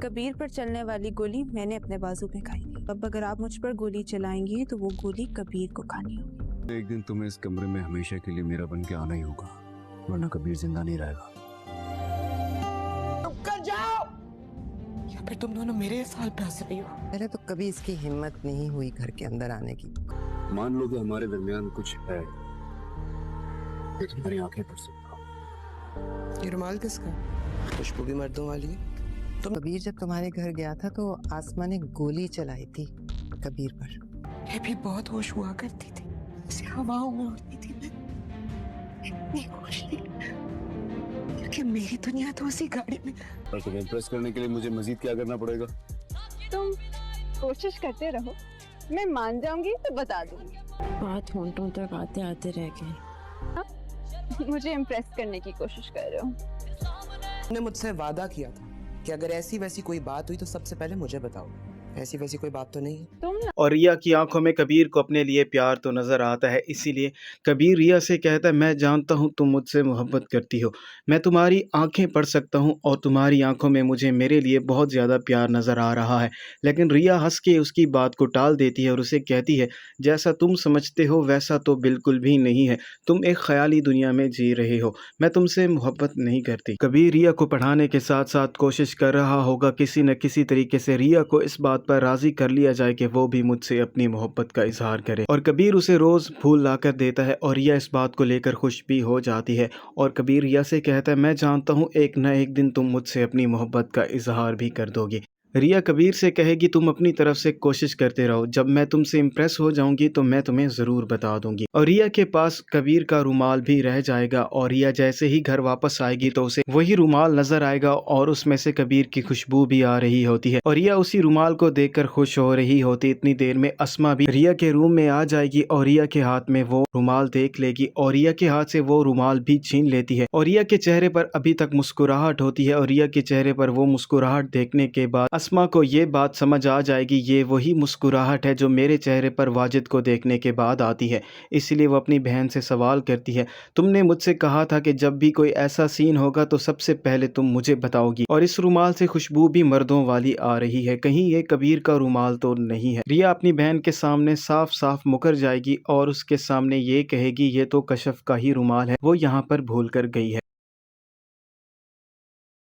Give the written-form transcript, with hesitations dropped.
कबीर पर चलने वाली गोली मैंने अपने बाजू में खाई थी। अब अगर आप मुझ पर गोली चलाएंगी तो वो गोली कबीर को खानी होगी। एक दिन तुम्हें इस कमरे में हमेशा के लिए मेरा बन के आना ही होगा, वरना कबीर जिंदा नहीं रहेगा। चुप कर जाओ, या फिर तुम दोनों मेरे साल पे हंस रही हो। मेरे तो कभी इसकी हिम्मत नहीं हुई घर के अंदर आने की। मान लो कि हमारे दरमियान कुछ है, ये तुम्हारी आंखें पढ़ सकता। ये रुमाल किसका? खुशबू भी मर्दों वाली है। कबीर जब तुम्हारे घर गया था तो आसमा ने गोली चलाई थी कबीर पर। ये भी बहुत होश हुआ करती थी, जैसे हवाओं में उड़ती थी। मैं इतनी खुश थी क्योंकि मेरी दुनिया तो उसी गाड़ी में। और तुम्हें इम्प्रेस करने के लिए मुझे मजीद क्या करना पड़ेगा? तुम कोशिश करते रहो, मैं मान जाऊंगी तो बता दूंगी। बात होंठों तक आते आते रह गई। मुझे इम्प्रेस करने की कोशिश कर रहे हो। तुमने मुझसे वादा किया था कि अगर ऐसी वैसी कोई बात हुई तो सबसे पहले मुझे बताओ। ऐसी वैसी कोई बात तो नहीं है। तुम ना और रिया की आंखों में कबीर को अपने लिए प्यार तो नज़र आता है, इसीलिए कबीर रिया से कहता है, मैं जानता हूँ तुम मुझसे मोहब्बत करती हो, मैं तुम्हारी आंखें पढ़ सकता हूँ और तुम्हारी आंखों में मुझे मेरे लिए बहुत ज़्यादा प्यार नज़र आ रहा है। लेकिन रिया हंस के उसकी बात को टाल देती है और उसे कहती है, जैसा तुम समझते हो वैसा तो बिल्कुल भी नहीं है, तुम एक ख्याली दुनिया में जी रहे हो, मैं तुमसे मोहब्बत नहीं करती। कबीर रिया को पढ़ाने के साथ साथ कोशिश कर रहा होगा किसी न किसी तरीके से रिया को इस बात पर राज़ी कर लिया जाए कि वो भी मुझसे अपनी मोहब्बत का इजहार करे। और कबीर उसे रोज़ फूल लाकर देता है और रिया इस बात को लेकर खुश भी हो जाती है। और कबीर रिया से कहता है, मैं जानता हूँ एक न एक दिन तुम मुझसे अपनी मोहब्बत का इजहार भी कर दोगी। रिया कबीर से कहेगी, तुम अपनी तरफ से कोशिश करते रहो, जब मैं तुमसे इम्प्रेस हो जाऊंगी तो मैं तुम्हें ज़रूर बता दूंगी। और रिया के पास कबीर का रुमाल भी रह जाएगा और रिया जैसे ही घर वापस आएगी तो उसे वही रुमाल नजर आएगा और उसमें से कबीर की खुशबू भी आ रही होती है। और रिया उसी रुमाल को देखकर खुश हो रही होती। इतनी देर में अस्मा भी रिया के रूम में आ जाएगी और रिया के हाथ में वो रुमाल देख लेगी और रिया के हाथ से वो रुमाल भी छीन लेती है। और रिया के चेहरे पर अभी तक मुस्कुराहट होती है और रिया के चेहरे पर वो मुस्कुराहट देखने के बाद अस्मा को ये बात समझ आ जाएगी, ये वही मुस्कुराहट है जो मेरे चेहरे पर वाजिद को देखने के बाद आती है। इसलिए वो अपनी बहन से सवाल करती है, तुमने मुझसे कहा था कि जब भी कोई ऐसा सीन होगा तो सबसे पहले तुम मुझे बताओगी। और इस रुमाल से खुशबू भी मर्दों वाली आ रही है, कहीं ये कबीर का रुमाल तो नहीं है। रिया अपनी बहन के सामने साफ साफ मुकर जाएगी और उसके सामने ये कहेगी, ये तो कशफ का ही रुमाल है, वो यहाँ पर भूल कर गई है।